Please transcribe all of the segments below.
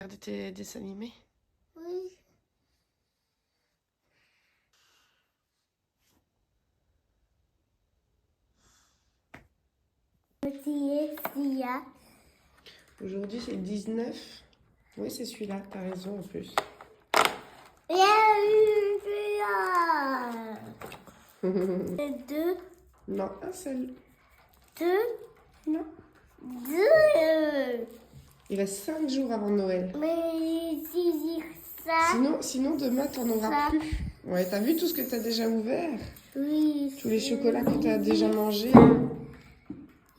Regarder tes dessins animés? Oui. Petit Sia. Aujourd'hui, c'est le 19. Oui, c'est celui-là. T'as raison en plus. Il y a eu deux. Non, un seul. Deux. Non. Deux. Il reste 5 jours avant Noël. Mais si dire ça. Sinon demain, t'en auras Ça. plus. Ouais, t'as vu tout ce que t'as déjà ouvert? Oui. Tous les chocolats que t'as déjà mangés.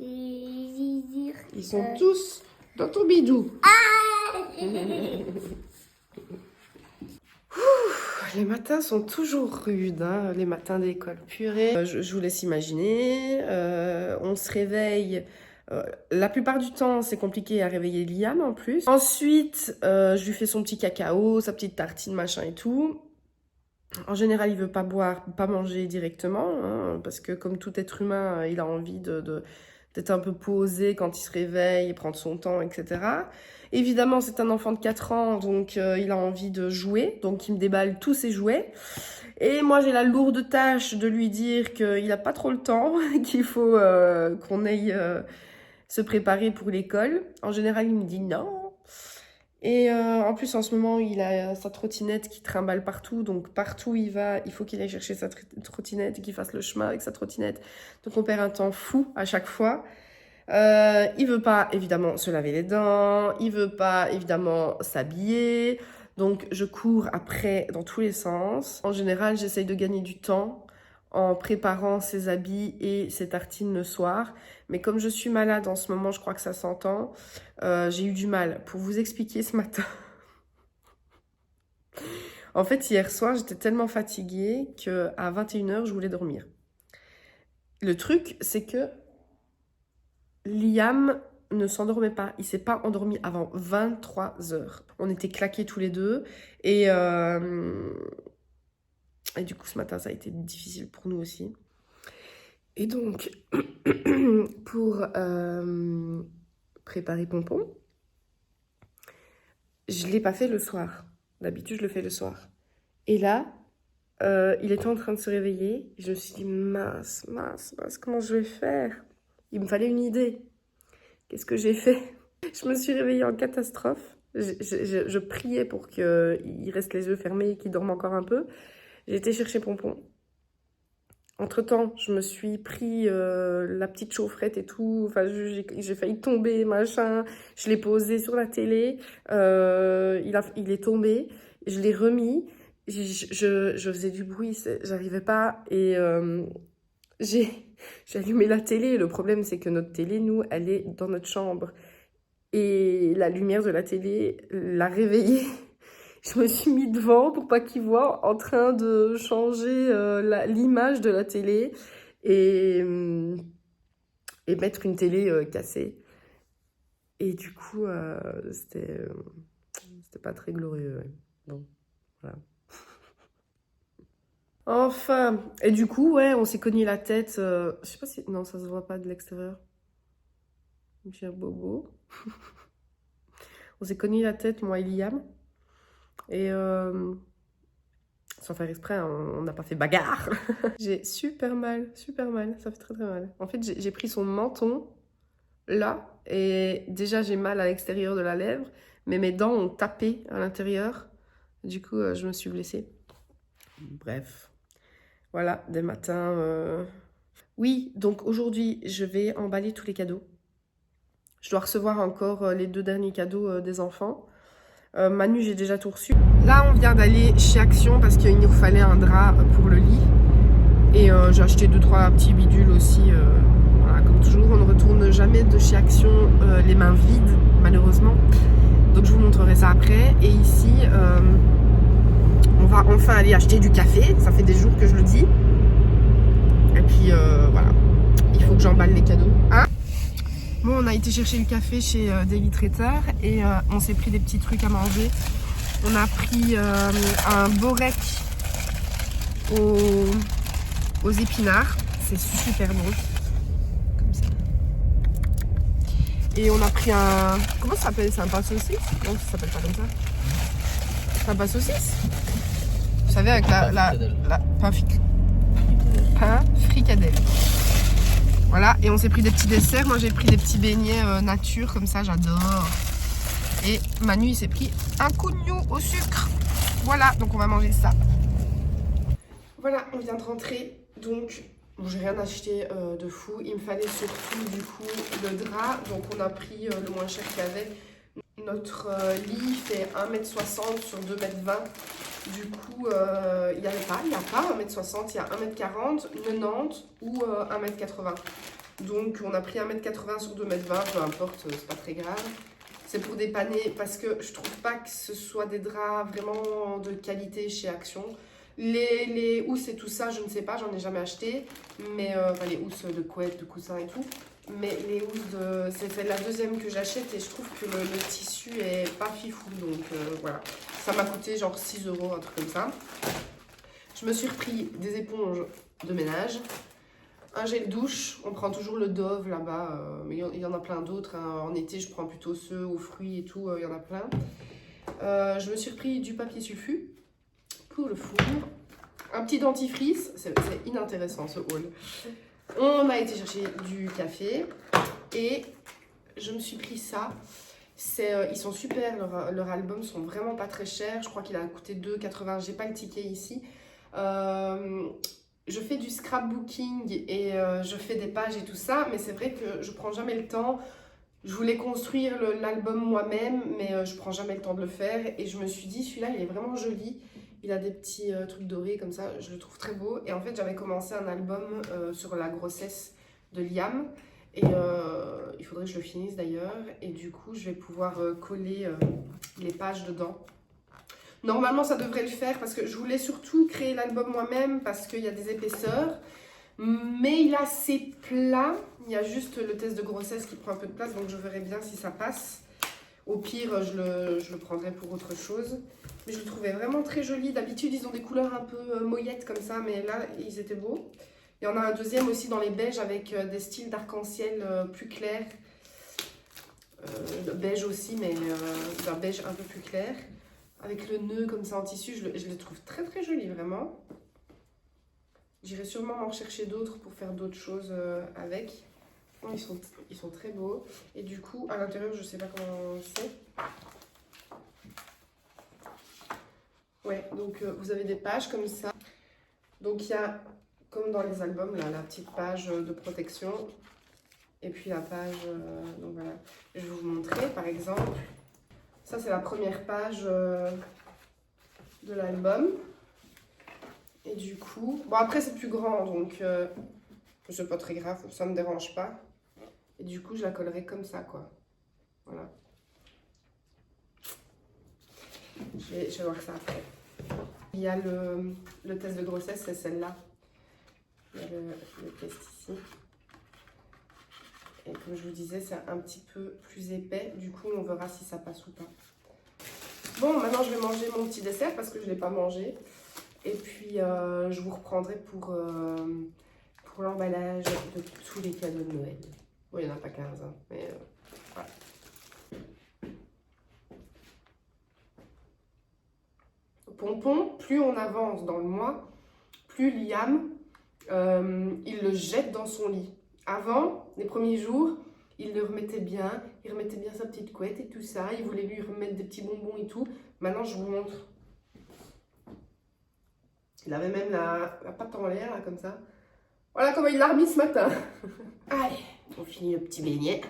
Et dire. Ils sont tous dans ton bidou. Les matins sont toujours rudes, hein, les matins d'école. Purée. Je vous laisse imaginer. On se réveille. La plupart du temps, c'est compliqué à réveiller Liam en plus. Ensuite, je lui fais son petit cacao, sa petite tartine, machin et tout. En général, il veut pas boire, pas manger directement, hein, parce que comme tout être humain, il a envie d'être un peu posé quand il se réveille, prendre son temps, etc. Évidemment, c'est un enfant de 4 ans, donc il a envie de jouer, donc il me déballe tous ses jouets. Et moi, j'ai la lourde tâche de lui dire qu'il n'a pas trop le temps, qu'il faut qu'on aille se préparer pour l'école. En général, il me dit non. Et en plus, en ce moment, il a sa trottinette qui trimballe partout. Donc, partout où il va, il faut qu'il aille chercher sa trottinette et qu'il fasse le chemin avec sa trottinette. Donc, on perd un temps fou à chaque fois. Il veut pas, évidemment, se laver les dents. Il veut pas, évidemment, s'habiller. Donc, je cours après dans tous les sens. En général, j'essaye de gagner du temps en préparant ses habits et ses tartines le soir. Mais comme je suis malade en ce moment, je crois que ça s'entend, j'ai eu du mal. Pour vous expliquer ce matin. En fait, hier soir, j'étais tellement fatiguée qu'à 21h, je voulais dormir. Le truc, c'est que Liam ne s'endormait pas. Il s'est pas endormi avant 23h. On était claqués tous les deux. Et du coup, ce matin, ça a été difficile pour nous aussi. Et donc, pour préparer Pompon, je ne l'ai pas fait le soir. D'habitude, je le fais le soir. Et là, il était en train de se réveiller. Et je me suis dit, mince, comment je vais faire? Il me fallait une idée. Qu'est-ce que j'ai fait? Je me suis réveillée en catastrophe. Je priais pour qu'il reste les yeux fermés et qu'il dorme encore un peu. J'ai été chercher Pompon. Entre-temps, je me suis pris la petite chaufferette et tout. Enfin, j'ai failli tomber, machin. Je l'ai posé sur la télé. Il est tombé. Je l'ai remis. Je faisais du bruit. J'arrivais pas. Et j'ai allumé la télé. Le problème, c'est que notre télé, nous, elle est dans notre chambre. Et la lumière de la télé l'a réveillé. Je me suis mis devant pour pas qu'il voit en train de changer l'image de la télé et mettre une télé cassée. Et du coup, c'était pas très glorieux. Ouais. Bon, voilà. Enfin, et du coup, ouais, on s'est cogné la tête. Je sais pas si... Non, ça se voit pas de l'extérieur. J'ai un bobo. On s'est cogné la tête, moi et Liam. Et sans faire exprès, hein, on n'a pas fait bagarre. J'ai super mal, ça fait très très mal. En fait, j'ai pris son menton, là, et déjà j'ai mal à l'extérieur de la lèvre, mais mes dents ont tapé à l'intérieur. Du coup, je me suis blessée. Bref, voilà, des matins... Oui, donc aujourd'hui, je vais emballer tous les cadeaux. Je dois recevoir encore les 2 derniers cadeaux des enfants. Manu, j'ai déjà tout reçu. Là, on vient d'aller chez Action parce qu'il nous fallait un drap pour le lit. Et j'ai acheté 2-3 petits bidules aussi. Voilà, comme toujours, on ne retourne jamais de chez Action les mains vides, malheureusement. Donc, je vous montrerai ça après. Et ici, on va enfin aller acheter du café. Ça fait des jours que je le dis. Et puis, voilà. Il faut que j'emballe les cadeaux. Hein? Bon, on a été chercher le café chez Daily Traiteur et on s'est pris des petits trucs à manger. On a pris un borek aux épinards. C'est super bon. Comme ça. Et on a pris un... Comment ça s'appelle? C'est un pain saucisse? Non, ça s'appelle pas comme ça. C'est un pain saucisse? Vous savez, avec pain fricadelle. Voilà, et on s'est pris des petits desserts. Moi, j'ai pris des petits beignets nature, comme ça, j'adore. Et Manu, il s'est pris un cougnou au sucre. Voilà, donc on va manger ça. Voilà, on vient de rentrer, donc bon, j'ai rien acheté de fou. Il me fallait surtout du coup le drap, donc on a pris le moins cher qu'il y avait. Notre lit fait 1m60 sur 2m20. Du coup, il n'y a pas 1m60, il y a 1m40, 90 ou 1m80. Donc on a pris 1m80 sur 2m20, peu importe, c'est pas très grave. C'est pour dépanner parce que je trouve pas que ce soit des draps vraiment de qualité chez Action. Les housses et tout ça, je ne sais pas, j'en ai jamais acheté. Mais enfin, les housses de couette, de coussin et tout. Mais les housses c'est la deuxième que j'achète et je trouve que le tissu est pas fifou. Donc voilà, ça m'a coûté genre 6 €, un truc comme ça. Je me suis repris des éponges de ménage. Un gel douche, on prend toujours le Dove là-bas, mais il y en a plein d'autres. Hein. En été, je prends plutôt ceux aux fruits et tout, il y en a plein. Je me suis repris du papier sulfu pour le four. Un petit dentifrice, c'est inintéressant ce haul. On a été chercher du café et je me suis pris ça. Ils sont super, leurs albums sont vraiment pas très chers. Je crois qu'il a coûté 2,80 €. J'ai pas le ticket ici. Je fais du scrapbooking et je fais des pages et tout ça, mais c'est vrai que je prends jamais le temps. Je voulais construire l'album moi-même, mais je prends jamais le temps de le faire. Et je me suis dit, celui-là, il est vraiment joli. Il a des petits trucs dorés comme ça, je le trouve très beau. Et en fait, j'avais commencé un album sur la grossesse de Liam. Et il faudrait que je le finisse d'ailleurs. Et du coup, je vais pouvoir coller les pages dedans. Normalement, ça devrait le faire parce que je voulais surtout créer l'album moi-même parce qu'il y a des épaisseurs. Mais il est assez plat. Il y a juste le test de grossesse qui prend un peu de place, donc je verrai bien si ça passe. Au pire, je le prendrai pour autre chose. Mais je le trouvais vraiment très joli. D'habitude, ils ont des couleurs un peu moyettes comme ça, mais là, ils étaient beaux. Il y en a un deuxième aussi dans les beiges avec des styles d'arc-en-ciel plus clairs. Beige aussi, mais d'un beige un peu plus clair. Avec le nœud comme ça en tissu, je les trouve très très jolis, vraiment. J'irai sûrement m'en rechercher d'autres pour faire d'autres choses avec. Oh, ils sont très beaux. Et du coup, à l'intérieur, je sais pas comment c'est. Ouais, donc vous avez des pages comme ça. Donc il y a, comme dans les albums, là, la petite page de protection. Et puis la page, donc voilà. Je vais vous montrer, par exemple. Ça, c'est la première page de l'album. Et du coup, bon après c'est plus grand, donc c'est pas très grave, ça me dérange pas. Et du coup, je la collerai comme ça, quoi. Voilà. Je vais voir ça après. Il y a le test de grossesse, c'est celle-là. Il y a le test ici. Et comme je vous disais, c'est un petit peu plus épais. Du coup, on verra si ça passe ou pas. Bon, maintenant, je vais manger mon petit dessert parce que je ne l'ai pas mangé. Et puis, je vous reprendrai pour l'emballage de tous les cadeaux de Noël. Bon, il n'y en a pas 15, hein, mais voilà. Pompon, plus on avance dans le mois, plus Liam, il le jette dans son lit. Avant, les premiers jours, il le remettait bien, il remettait bien sa petite couette et tout ça. Il voulait lui remettre des petits bonbons et tout. Maintenant, je vous montre. Il avait même la patte en l'air, là, comme ça. Voilà comment il l'a remis ce matin. Allez, on finit le petit beignet.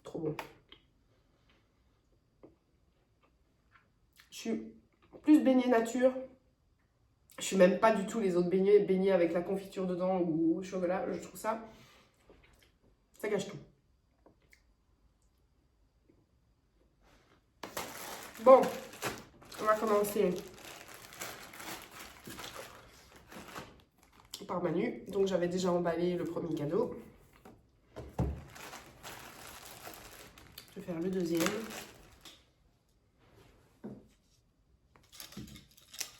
Trop bon. Je suis plus beignet nature. Je suis même pas du tout les autres beignets avec la confiture dedans ou au chocolat. Je trouve ça gâche tout. Bon, on va commencer par Manu. Donc j'avais déjà emballé le premier cadeau. Je vais faire le deuxième.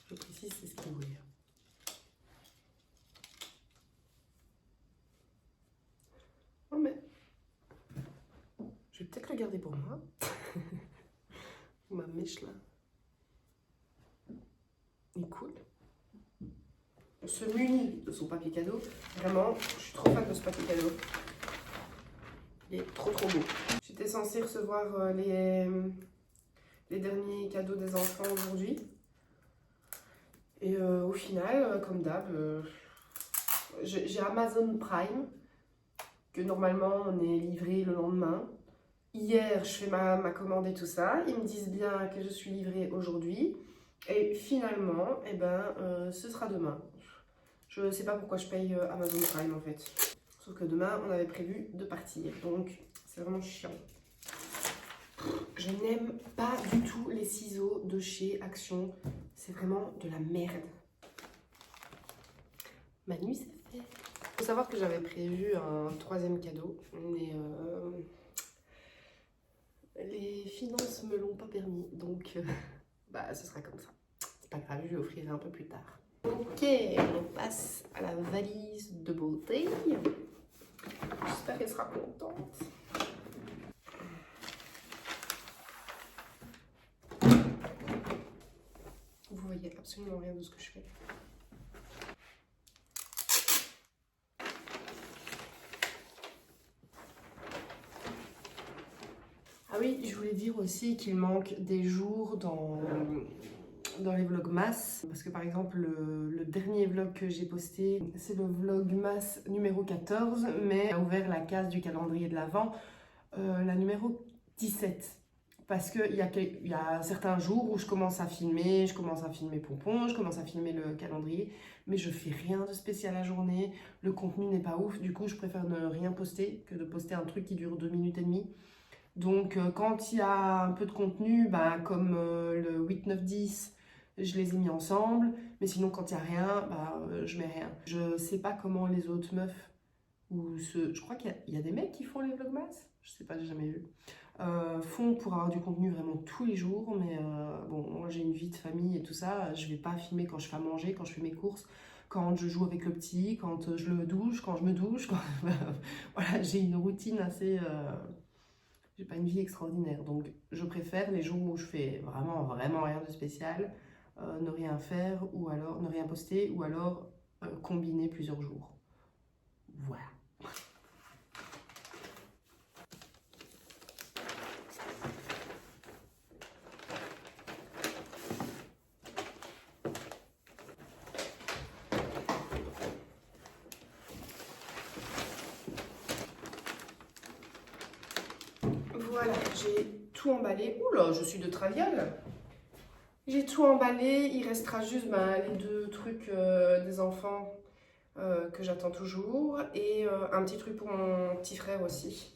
Je précise, c'est ce qu'il voulait. Oh mais Ma mèche là. Il est cool. On se munit de son papier cadeau. Vraiment, je suis trop fan de ce papier cadeau. Il est trop beau. J'étais censée recevoir les derniers cadeaux des enfants aujourd'hui. Et au final, comme d'hab, j'ai Amazon Prime, que normalement on est livré le lendemain. Hier, je fais ma commande et tout ça. Ils me disent bien que je suis livrée aujourd'hui. Et finalement, eh ben, ce sera demain. Je ne sais pas pourquoi je paye Amazon Prime en fait. Sauf que demain, on avait prévu de partir. Donc, c'est vraiment chiant. Je n'aime pas du tout les ciseaux de chez Action. C'est vraiment de la merde. Manu, c'est fait. Il faut savoir que j'avais prévu un troisième cadeau. Mais les finances me l'ont pas permis. Donc, bah, ce sera comme ça. C'est pas grave, je l'offrirai un peu plus tard. Ok, on passe à la valise de beauté. J'espère qu'elle sera contente. Vous voyez absolument rien de ce que je fais. Ah oui, je voulais dire aussi qu'il manque des jours dans les vlogmas. Parce que par exemple, le dernier vlog que j'ai posté, c'est le vlogmas numéro 14, mais a ouvert la case du calendrier de l'Avent, la numéro 17. Parce qu'il y a certains jours où je commence à filmer Pompon, je commence à filmer le calendrier, mais je fais rien de spécial la journée, le contenu n'est pas ouf, du coup je préfère ne rien poster que de poster un truc qui dure 2 minutes et demie. Donc quand il y a un peu de contenu, bah, comme le 8, 9, 10, je les ai mis ensemble, mais sinon quand il n'y a rien, bah, je mets rien. Je sais pas comment les autres meufs, je crois qu'il y a des mecs qui font les vlogmas, je sais pas, j'ai jamais vu. Font pour avoir du contenu vraiment tous les jours, mais bon, moi j'ai une vie de famille et tout ça, je vais pas filmer quand je fais à manger, quand je fais mes courses, quand je joue avec le petit, quand je le douche, quand je me douche, voilà, j'ai une routine assez... J'ai pas une vie extraordinaire, donc je préfère les jours où je fais vraiment rien de spécial, ne rien faire, ou alors ne rien poster, ou alors combiner plusieurs jours. Voilà. Voilà, j'ai tout emballé. Oula, je suis de traviole. J'ai tout emballé. Il restera juste les deux trucs des enfants que j'attends toujours. Et un petit truc pour mon petit frère aussi.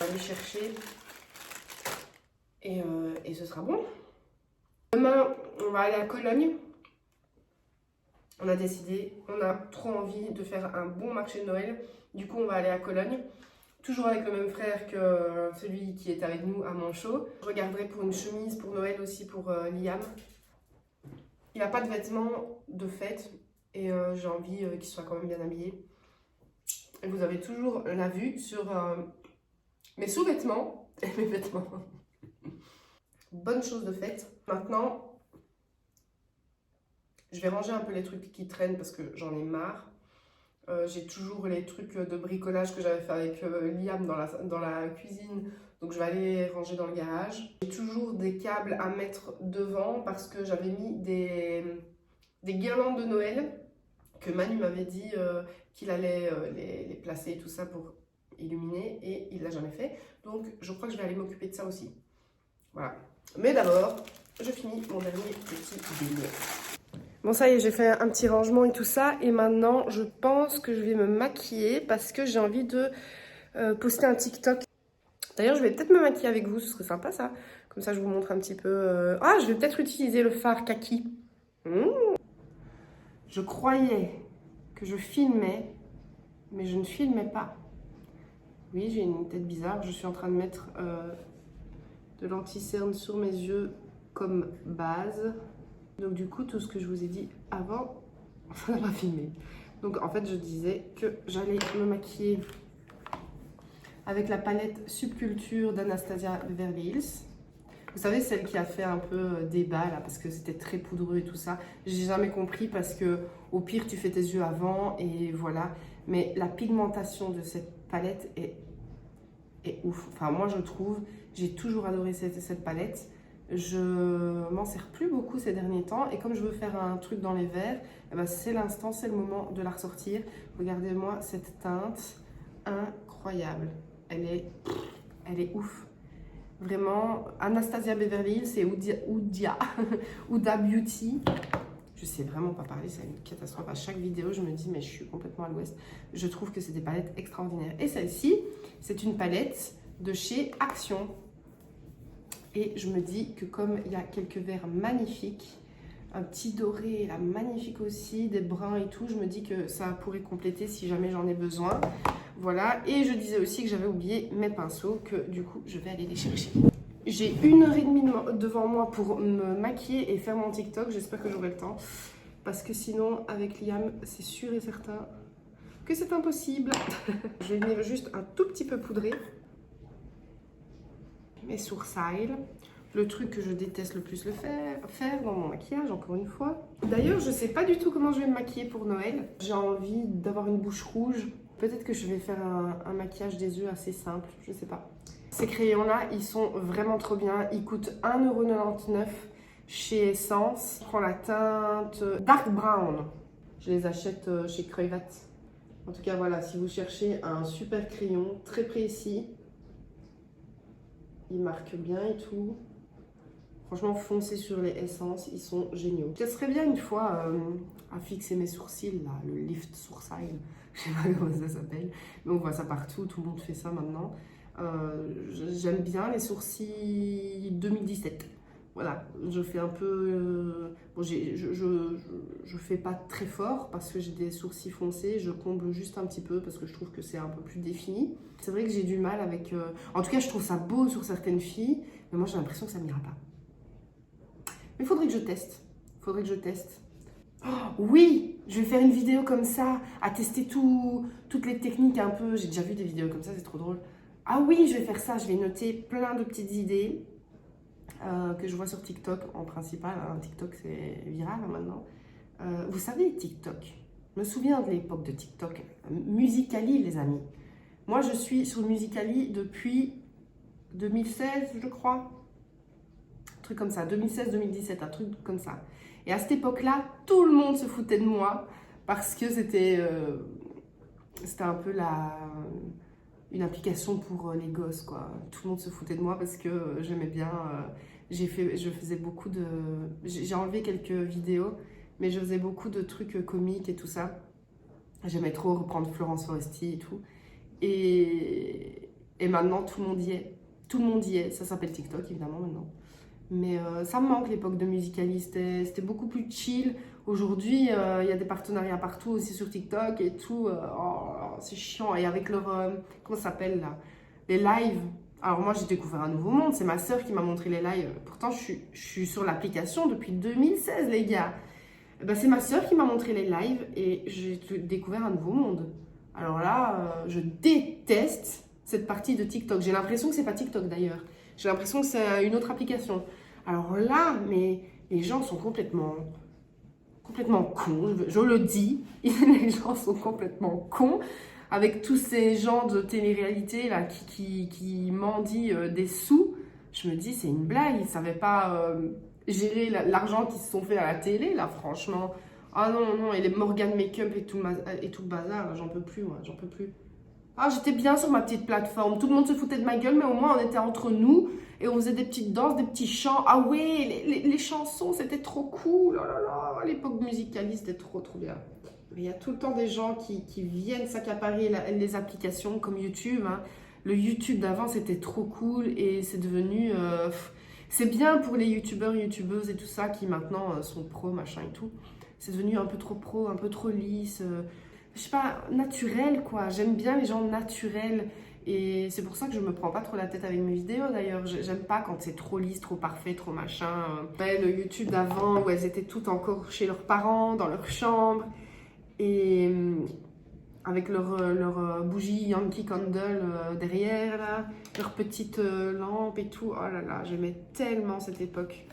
On va aller chercher. Et ce sera bon. Demain, on va aller à Cologne. On a décidé, on a trop envie de faire un bon marché de Noël. Du coup, on va aller à Cologne. Toujours avec le même frère que celui qui est avec nous à Manchot. Je regarderai pour une chemise pour Noël aussi pour Liam. Il n'a pas de vêtements de fête et j'ai envie qu'il soit quand même bien habillé. Et vous avez toujours la vue sur mes sous-vêtements et mes vêtements. Bonne chose de fête. Maintenant, je vais ranger un peu les trucs qui traînent parce que j'en ai marre. J'ai toujours les trucs de bricolage que j'avais fait avec Liam dans la cuisine, donc je vais aller les ranger dans le garage. J'ai toujours des câbles à mettre devant parce que j'avais mis des guirlandes de Noël que Manu m'avait dit qu'il allait les placer et tout ça pour illuminer et il l'a jamais fait. Donc je crois que je vais aller m'occuper de ça aussi. Voilà. Mais d'abord, je finis mon dernier petit délire. Bon, ça y est, j'ai fait un petit rangement et tout ça. Et maintenant, je pense que je vais me maquiller parce que j'ai envie de poster un TikTok. D'ailleurs, je vais peut-être me maquiller avec vous, ce serait sympa ça. Comme ça, je vous montre un petit peu... Ah, je vais peut-être utiliser le fard kaki. Je croyais que je filmais, mais je ne filmais pas. Oui, j'ai une tête bizarre. Je suis en train de mettre de l'anti-cerne sur mes yeux comme base. Donc du coup, tout ce que je vous ai dit avant, ça n'a pas filmé. Donc en fait, je disais que j'allais me maquiller avec la palette Subculture d'Anastasia Beverly Hills. Vous savez, celle qui a fait un peu débat là, parce que c'était très poudreux et tout ça. J'ai jamais compris parce que au pire, tu fais tes yeux avant et voilà. Mais la pigmentation de cette palette est ouf. Enfin, moi, je trouve, j'ai toujours adoré cette palette. Je m'en sers plus beaucoup ces derniers temps. Et comme je veux faire un truc dans les verres, eh ben, c'est l'instant, c'est le moment de la ressortir. Regardez-moi cette teinte incroyable. Elle est ouf. Vraiment, Anastasia Beverly Hills et Huda Beauty. Je sais vraiment pas parler, c'est une catastrophe. À chaque vidéo, je me dis, mais je suis complètement à l'ouest. Je trouve que c'est des palettes extraordinaires. Et celle-ci, c'est une palette de chez Action. Et je me dis que comme il y a quelques verres magnifiques, un petit doré là, magnifique aussi, des bruns et tout, je me dis que ça pourrait compléter si jamais j'en ai besoin. Voilà, et je disais aussi que j'avais oublié mes pinceaux, que du coup, je vais aller les chercher. J'ai 1h30 devant moi pour me maquiller et faire mon TikTok. J'espère que j'aurai le temps. Parce que sinon, avec Liam, c'est sûr et certain que c'est impossible. Je vais venir juste un tout petit peu poudrer mes sourcils. Le truc que je déteste le plus faire dans mon maquillage, encore une fois. D'ailleurs, je sais pas du tout comment je vais me maquiller pour Noël. J'ai envie d'avoir une bouche rouge. Peut-être que je vais faire un maquillage des yeux assez simple, je sais pas. Ces crayons-là, ils sont vraiment trop bien. Ils coûtent 1,99 € chez Essence. Je prends la teinte Dark Brown. Je les achète chez Creuvat. En tout cas, voilà, si vous cherchez un super crayon, très précis. Il marque bien et tout. Franchement, foncez sur les Essence, ils sont géniaux. Je serais bien une fois à fixer mes sourcils, là, le lift sourcil. Je sais pas comment ça s'appelle. Mais on voit ça partout, tout le monde fait ça maintenant. J'aime bien les sourcils 2017. Voilà, je fais un peu... bon, je fais pas très fort parce que j'ai des sourcils foncés. Je comble juste un petit peu parce que je trouve que c'est un peu plus défini. C'est vrai que j'ai du mal avec... En tout cas, je trouve ça beau sur certaines filles. Mais moi, j'ai l'impression que ça m'ira pas. Mais il faudrait que je teste. Faudrait que je teste. Oh, oui, je vais faire une vidéo comme ça, à tester toutes les techniques un peu. J'ai déjà vu des vidéos comme ça, c'est trop drôle. Ah oui, je vais faire ça. Je vais noter plein de petites idées que je vois sur TikTok en principal. Hein. TikTok, c'est viral hein, maintenant. Vous savez, TikTok. Je me souviens de l'époque de TikTok. Musical.ly, les amis. Moi, je suis sur Musical.ly depuis 2016, je crois. Un truc comme ça, 2016-2017, un truc comme ça. Et à cette époque-là, tout le monde se foutait de moi parce que c'était un peu une application pour les gosses, quoi. Tout le monde se foutait de moi parce que j'aimais bien... je faisais beaucoup de... J'ai enlevé quelques vidéos, mais je faisais beaucoup de trucs comiques et tout ça. J'aimais trop reprendre Florence Foresti et tout. Et maintenant, tout le monde y est. Tout le monde y est. Ça s'appelle TikTok, évidemment, maintenant. Mais ça me manque l'époque de Musical.ly, c'était beaucoup plus chill. Aujourd'hui, il y a des partenariats partout, aussi sur TikTok et tout. C'est chiant. Et avec leur... comment ça s'appelle là? Les lives. Alors moi, j'ai découvert un nouveau monde. C'est ma sœur qui m'a montré les lives. Pourtant, je suis sur l'application depuis 2016, les gars. Ben, c'est ma sœur qui m'a montré les lives et j'ai découvert un nouveau monde. Alors là, je déteste cette partie de TikTok. J'ai l'impression que c'est pas TikTok d'ailleurs. J'ai l'impression que c'est une autre application. Alors là, mais les gens sont complètement cons. Je le dis, les gens sont complètement cons. Avec tous ces gens de télé-réalité là qui mendient des sous, je me dis c'est une blague. Ils savaient pas gérer l'argent qu'ils se sont fait à la télé là, franchement. Ah non, non, et les Morgan Make-up et tout le bazar, j'en peux plus moi, j'en peux plus. Ah, j'étais bien sur ma petite plateforme. Tout le monde se foutait de ma gueule, mais au moins on était entre nous et on faisait des petites danses, des petits chants. Ah ouais, les chansons, c'était trop cool. Oh là là, à l'époque Musical.ly, c'était trop bien. Mais il y a tout le temps des gens qui viennent s'accaparer les applications comme YouTube. Hein. Le YouTube d'avant, c'était trop cool et c'est devenu... c'est bien pour les youtubeurs, youtubeuses et tout ça qui maintenant sont pros, machin et tout. C'est devenu un peu trop pro, un peu trop lisse... je sais pas, naturel quoi. J'aime bien les gens naturels et c'est pour ça que je me prends pas trop la tête avec mes vidéos d'ailleurs. J'aime pas quand c'est trop lisse, trop parfait, trop machin. Le YouTube d'avant où elles étaient toutes encore chez leurs parents, dans leur chambre. Et avec leur bougie Yankee Candle derrière, là, leur petite lampe et tout. Oh là là, j'aimais tellement cette époque.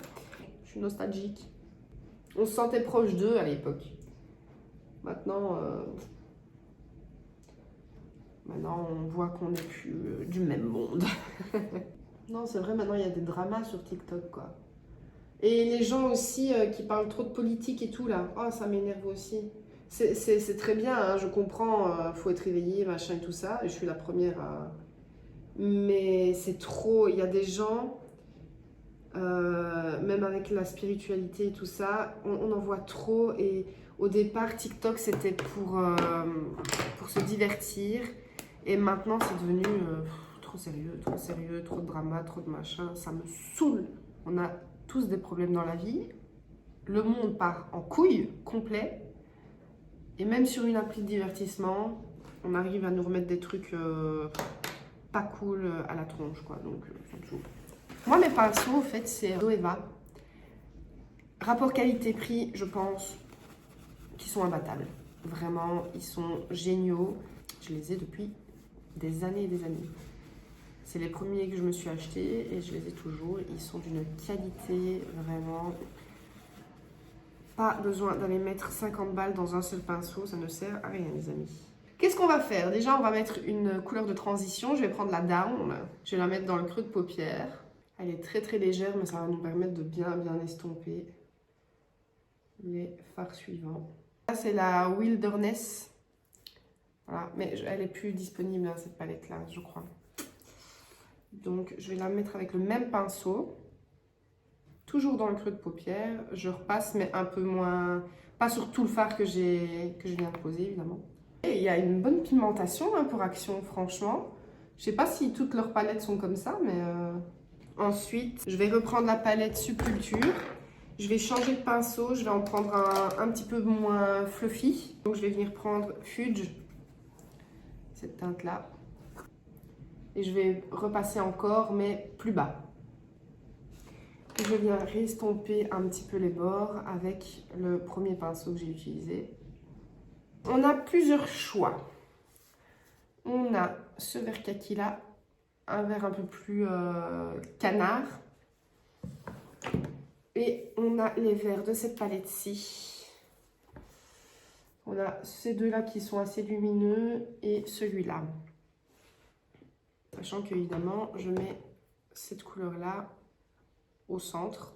Je suis nostalgique. On se sentait proche d'eux à l'époque. Maintenant, maintenant, on voit qu'on n'est plus du même monde. Non, c'est vrai, maintenant, il y a des dramas sur TikTok, quoi. Et les gens aussi qui parlent trop de politique et tout, là. Oh, ça m'énerve aussi. C'est très bien, hein, je comprends, faut être réveillé, machin et tout ça. Et je suis la première à... Mais c'est trop. Il y a des gens, même avec la spiritualité et tout ça, on en voit trop. Et au départ, TikTok, c'était pour se divertir. Et maintenant, c'est devenu trop sérieux, trop de drama, trop de machin. Ça me saoule. On a tous des problèmes dans la vie. Le monde part en couille complet. Et même sur une appli de divertissement, on arrive à nous remettre des trucs pas cool à la tronche, quoi. Donc, ça me saoule. Moi, mes pinceaux, en fait, c'est Zoeva. Rapport qualité-prix, je pense qu'ils sont imbattables. Vraiment, ils sont géniaux. Je les ai depuis des années et des années. C'est les premiers que je me suis achetés et je les ai toujours. Ils sont d'une qualité vraiment... Pas besoin d'aller mettre 50 balles dans un seul pinceau, ça ne sert à rien, les amis. Qu'est-ce qu'on va faire? Déjà, on va mettre une couleur de transition. Je vais prendre la Down. Je vais la mettre dans le creux de paupière. Elle est très très légère, mais ça va nous permettre de bien estomper les fards suivants. Là, c'est la Wilderness. Voilà, mais elle est plus disponible, hein, cette palette-là, je crois. Donc, je vais la mettre avec le même pinceau. Toujours dans le creux de paupière. Je repasse, mais un peu moins... Pas sur tout le fard que je viens de poser, évidemment. Et il y a une bonne pigmentation hein, pour Action, franchement. Je sais pas si toutes leurs palettes sont comme ça, mais... Ensuite, je vais reprendre la palette Subculture. Je vais changer de pinceau. Je vais en prendre un petit peu moins fluffy. Donc, je vais venir prendre Fudge. Cette teinte-là. Et je vais repasser encore, mais plus bas. Je viens restomper un petit peu les bords avec le premier pinceau que j'ai utilisé. On a plusieurs choix. On a ce vert kaki là, un vert un peu plus canard. Et on a les verts de cette palette-ci. On a ces deux-là qui sont assez lumineux et celui-là. Sachant qu'évidemment, je mets cette couleur-là au centre.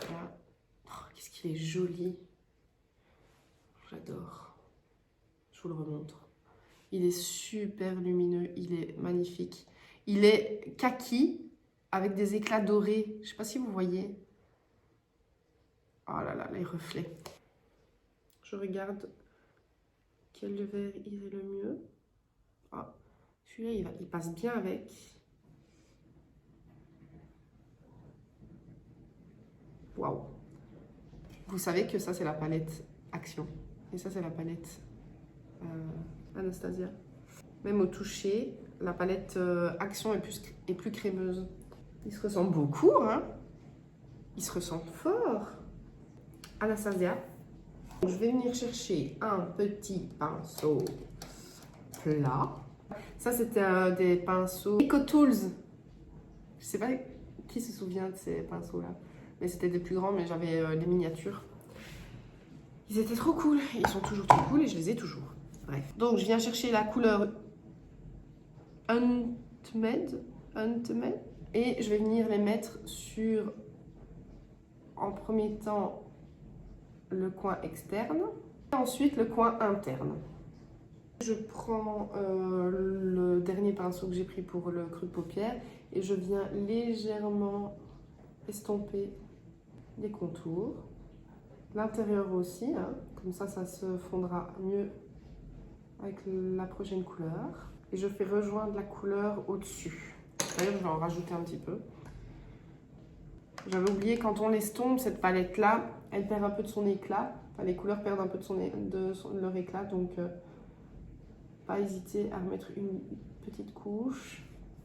Voilà. Oh, qu'est-ce qu'il est joli. J'adore. Je vous le remontre. Il est super lumineux. Il est magnifique. Il est kaki avec des éclats dorés. Je ne sais pas si vous voyez. Oh là là, les reflets. Je regarde quel vert irait le mieux. Oh, celui-là, il passe bien avec. Waouh! Vous savez que ça, c'est la palette Action. Et ça, c'est la palette Anastasia. Même au toucher, la palette Action est plus crémeuse. Ils se ressemblent beaucoup, hein? Ils se ressemblent fort. Anastasia. Je vais venir chercher un petit pinceau plat. Ça, c'était des pinceaux EcoTools. Je sais pas qui se souvient de ces pinceaux-là. Mais c'était des plus grands, mais j'avais les miniatures. Ils étaient trop cool. Ils sont toujours trop cool et je les ai toujours. Bref. Donc, je viens chercher la couleur Untamed. Et je vais venir les mettre sur, en premier temps, le coin externe. Et ensuite, le coin interne. Je prends le dernier pinceau que j'ai pris pour le creux de paupière. Et je viens légèrement estomper les contours, l'intérieur aussi, hein. Comme ça se fondra mieux avec la prochaine couleur. Et je fais rejoindre la couleur au-dessus. D'ailleurs, je vais en rajouter un petit peu. J'avais oublié, quand on l'estompe, cette palette-là, elle perd un peu de son éclat. Enfin, les couleurs perdent un peu de leur éclat, donc pas hésiter à remettre une petite couche.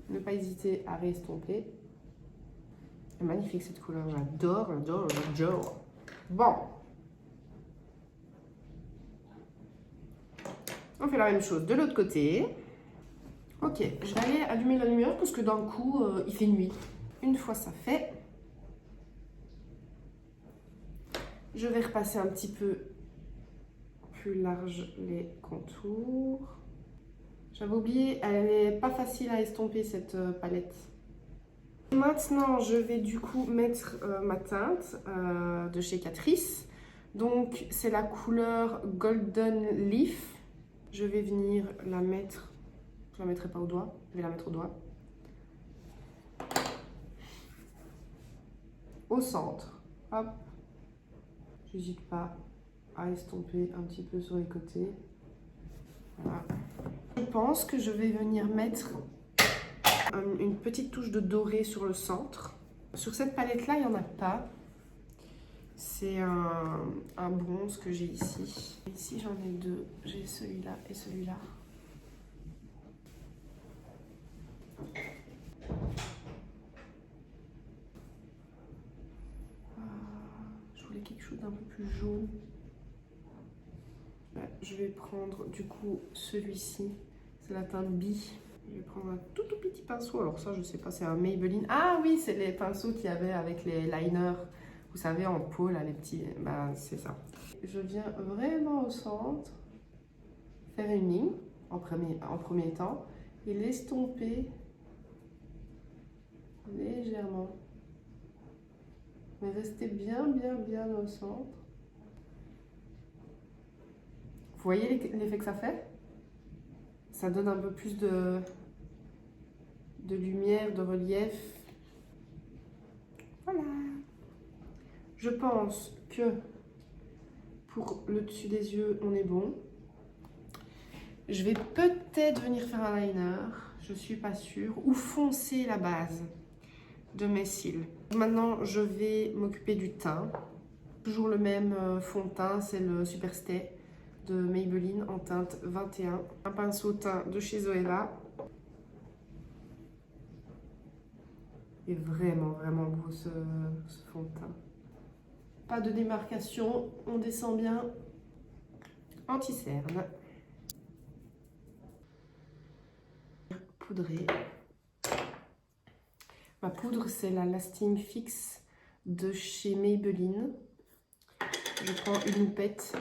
Ne pas hésiter à réestomper. C'est magnifique cette couleur, j'adore. Bon. On fait la même chose de l'autre côté. Ok, je vais aller allumer la lumière parce que d'un coup, il fait nuit. Une fois ça fait, je vais repasser un petit peu plus large les contours. J'avais oublié, elle n'est pas facile à estomper cette palette. Maintenant, je vais du coup mettre ma teinte de chez Catrice. Donc, c'est la couleur Golden Leaf. Je vais venir la mettre, je la mettrai pas au doigt, je vais la mettre au doigt. Au centre, hop. J'hésite pas à estomper un petit peu sur les côtés. Voilà. Je pense que je vais venir mettre une petite touche de doré sur le centre. Sur cette palette-là, il n'y en a pas. C'est un bronze que j'ai ici. Ici, j'en ai deux. J'ai celui-là et celui-là. Je voulais quelque chose d'un peu plus jaune. Je vais prendre du coup celui-ci. C'est la teinte B. Je vais prendre un tout petit pinceau. Alors ça, je sais pas, c'est un Maybelline. Ah oui, c'est les pinceaux qu'il y avait avec les liners. Vous savez, en pot, là, les petits... Ben, c'est ça. Je viens vraiment au centre, faire une ligne en premier temps et l'estomper légèrement. Mais restez bien au centre. Vous voyez l'effet que ça fait? Ça donne un peu plus de lumière, de relief. Voilà. Je pense que pour le dessus des yeux, on est bon. Je vais peut-être venir faire un liner, je suis pas sûre, ou foncer la base de mes cils. Maintenant, je vais m'occuper du teint. Toujours le même fond de teint, c'est le Superstay de Maybelline en teinte 21. Un pinceau teint de chez Zoeva. Il est vraiment beau ce fond de teint. Pas de démarcation, on descend bien anti-cerne. Poudrer. Ma poudre, c'est la Lasting Fix de chez Maybelline. Je prends une loupette.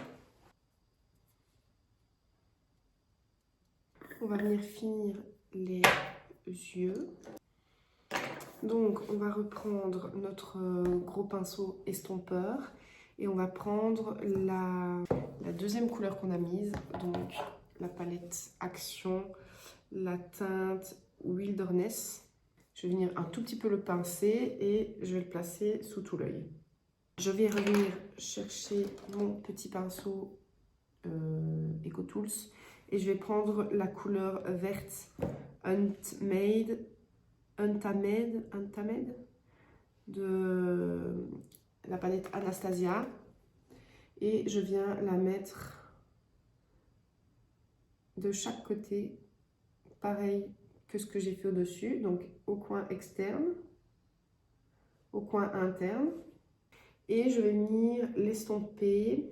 On va venir finir les yeux. Donc, on va reprendre notre gros pinceau estompeur et on va prendre la deuxième couleur qu'on a mise, donc la palette Action, la teinte Wilderness. Je vais venir un tout petit peu le pincer et je vais le placer sous tout l'œil. Je vais revenir chercher mon petit pinceau EcoTools et je vais prendre la couleur verte Untamed de la palette Anastasia et je viens la mettre de chaque côté, pareil que ce que j'ai fait au-dessus, donc au coin externe, au coin interne, et je vais venir l'estomper,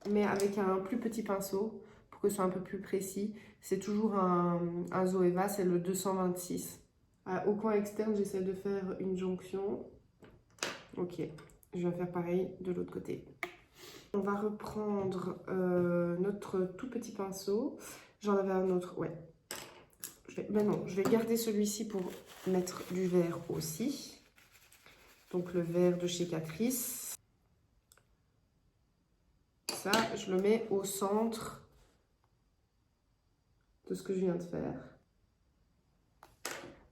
mais avec un plus petit pinceau pour que ce soit un peu plus précis. C'est toujours un Zoeva, c'est le 226. Au coin externe, j'essaie de faire une jonction. Ok, je vais faire pareil de l'autre côté. On va reprendre notre tout petit pinceau. J'en avais un autre, ouais. Je vais garder celui-ci pour mettre du vert aussi. Donc le vert de chez Catrice. Ça, je le mets au centre de ce que je viens de faire.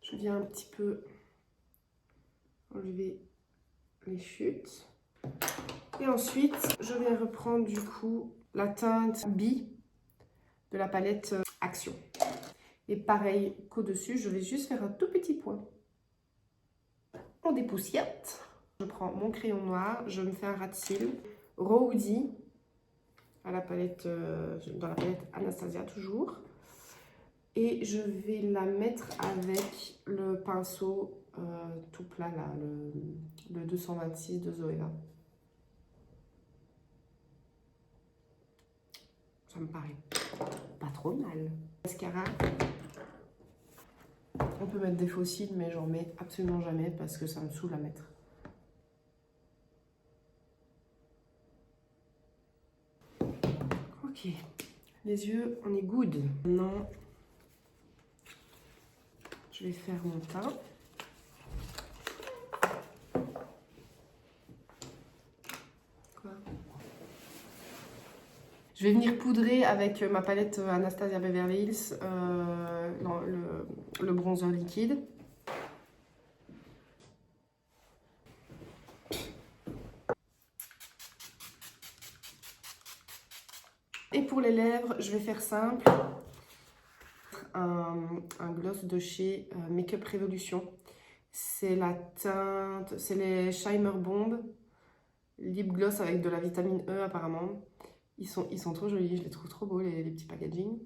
Je viens un petit peu enlever les chutes. Et ensuite, je vais reprendre du coup la teinte B de la palette Action. Et pareil qu'au-dessus, je vais juste faire un tout petit point. On dépoussiette. Je prends mon crayon noir, je me fais un ras de cils. Rowdy, à la palette, dans la palette Anastasia toujours. Et je vais la mettre avec le pinceau tout plat là, le 226 de Zoeva. Ça me paraît pas trop mal. Mascara. On peut mettre des faux cils, mais j'en mets absolument jamais parce que ça me saoule à mettre. Ok, les yeux, on est good. Maintenant, je vais faire mon teint. Je vais venir poudrer avec ma palette Anastasia Beverly Hills le bronzer liquide. Et pour les lèvres, je vais faire simple. Un gloss de chez Makeup Revolution. C'est la teinte, c'est les Shimmer Bomb Lip Gloss avec de la vitamine E apparemment. Ils sont trop jolis, je les trouve trop beaux les petits packaging.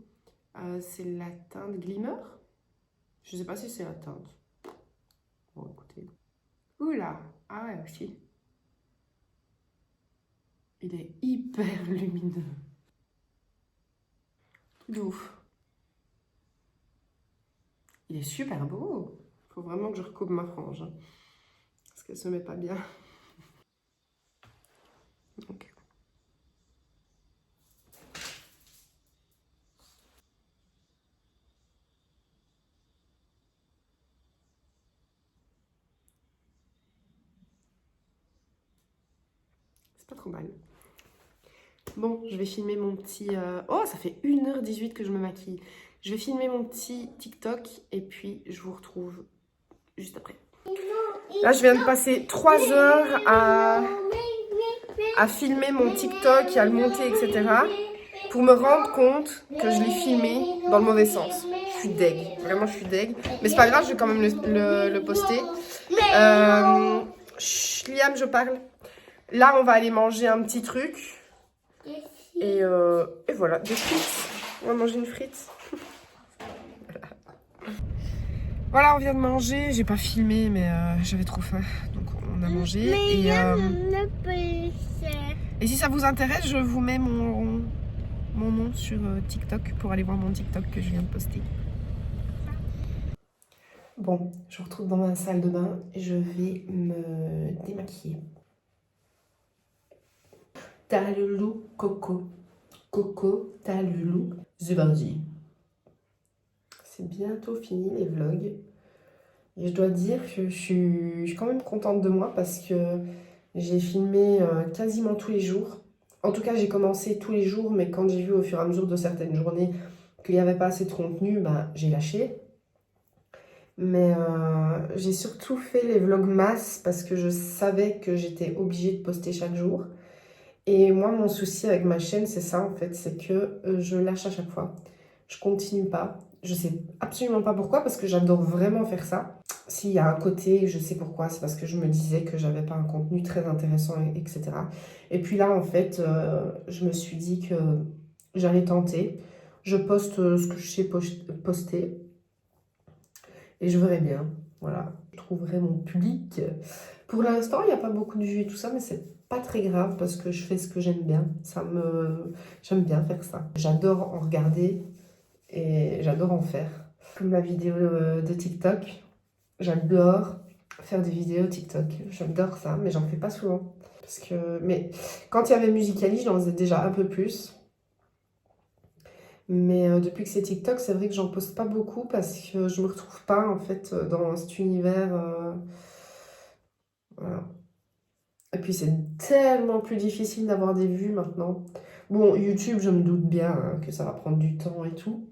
C'est la teinte Glimmer. Je sais pas si c'est la teinte. Bon, écoutez. Oula, ah ouais aussi. Il est hyper lumineux. De ouf. Il est super beau. Faut vraiment que je recoupe ma frange. Hein, parce qu'elle se met pas bien. Donc. C'est pas trop mal. Bon, je vais filmer mon petit... Oh, ça fait 1h18 que je me maquille. Je vais filmer mon petit TikTok et puis je vous retrouve juste après. Là, je viens de passer 3 heures à filmer mon TikTok, à le monter, etc. Pour me rendre compte que je l'ai filmé dans le mauvais sens. Je suis deg. Vraiment, je suis deg. Mais c'est pas grave, je vais quand même le poster. Liam, je parle. Là, on va aller manger un petit truc. Et voilà, des frites. On va manger une frite. Voilà, on vient de manger. J'ai pas filmé, mais j'avais trop faim. Donc on a mangé. Et si ça vous intéresse, je vous mets mon nom sur TikTok pour aller voir mon TikTok que je viens de poster. Bon, je vous retrouve dans ma salle de bain et je vais me démaquiller. T'as le look Coco. Coco, t'as le look Zubardi. C'est bientôt fini les vlogs. Et je dois dire que je suis quand même contente de moi parce que j'ai filmé quasiment tous les jours. En tout cas, j'ai commencé tous les jours, mais quand j'ai vu au fur et à mesure de certaines journées qu'il n'y avait pas assez de contenu, bah, j'ai lâché. Mais j'ai surtout fait les vlogmas parce que je savais que j'étais obligée de poster chaque jour. Et moi, mon souci avec ma chaîne, c'est ça en fait, c'est que je lâche à chaque fois. Je continue pas. Je sais absolument pas pourquoi, parce que j'adore vraiment faire ça. S'il y a un côté, je sais pourquoi, c'est parce que je me disais que j'avais pas un contenu très intéressant, etc. Et puis là, en fait, je me suis dit que j'allais tenter. Je poste ce que je sais poster. Et je verrai bien. Voilà, je trouverai mon public. Pour l'instant, il n'y a pas beaucoup de vues et tout ça, mais c'est pas très grave parce que je fais ce que j'aime bien. J'aime bien faire ça. J'adore en regarder et j'adore en faire. Comme ma vidéo de TikTok, j'adore faire des vidéos TikTok. J'adore ça, mais j'en fais pas souvent. Mais quand il y avait Musical.ly, j'en faisais déjà un peu plus. Mais depuis que c'est TikTok, c'est vrai que j'en poste pas beaucoup parce que je me retrouve pas en fait dans cet univers. Voilà. Et puis c'est tellement plus difficile d'avoir des vues maintenant. Bon, YouTube, je me doute bien hein, que ça va prendre du temps et tout.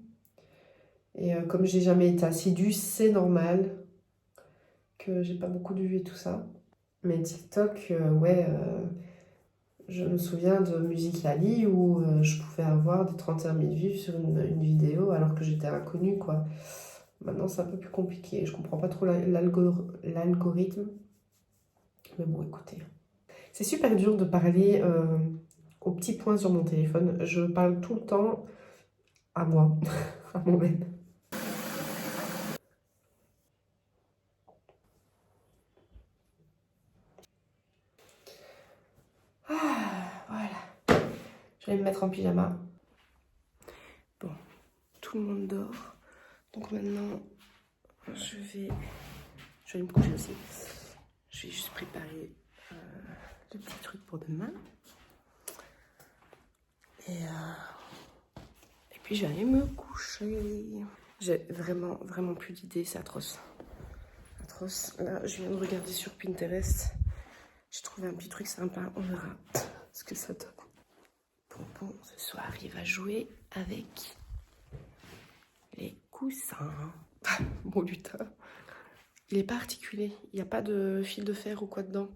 Et comme j'ai jamais été assidue, c'est normal que j'ai pas beaucoup de vues et tout ça. Mais TikTok, ouais, je me souviens de Musical.ly où je pouvais avoir des 31 000 vues sur une vidéo alors que j'étais inconnue, quoi. Maintenant, c'est un peu plus compliqué. Je comprends pas trop l'algorithme. Mais bon, écoutez. C'est super dur de parler aux petits points sur mon téléphone. Je parle tout le temps à moi, à moi-même. Ah, voilà. Je vais me mettre en pyjama. Bon, tout le monde dort. Donc maintenant, je vais aller me coucher aussi. Je vais juste préparer le petit truc pour demain. Et puis je vais aller me coucher. J'ai vraiment plus d'idées, c'est atroce. Atroce. Là, je viens de regarder sur Pinterest. J'ai trouvé un petit truc sympa, on verra ce que ça donne. Bon, ce soir, il va jouer avec les coussins. Mon lutin. Il n'est pas articulé, il n'y a pas de fil de fer ou quoi dedans.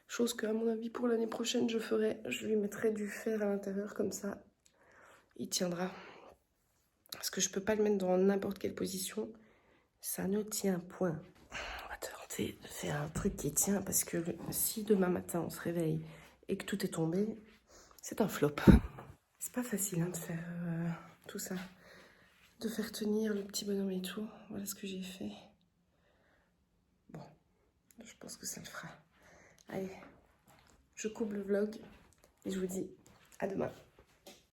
Chose que, à mon avis, pour l'année prochaine, je ferai. Je lui mettrai du fer à l'intérieur, comme ça, il tiendra. Parce que je peux pas le mettre dans n'importe quelle position. Ça ne tient point. On va tenter de faire un truc qui tient, parce que si demain matin, on se réveille et que tout est tombé, c'est un flop. C'est pas facile de faire tout ça. De faire tenir le petit bonhomme et tout. Voilà ce que j'ai fait. Bon, je pense que ça le fera. Allez, je coupe le vlog et je vous dis à demain.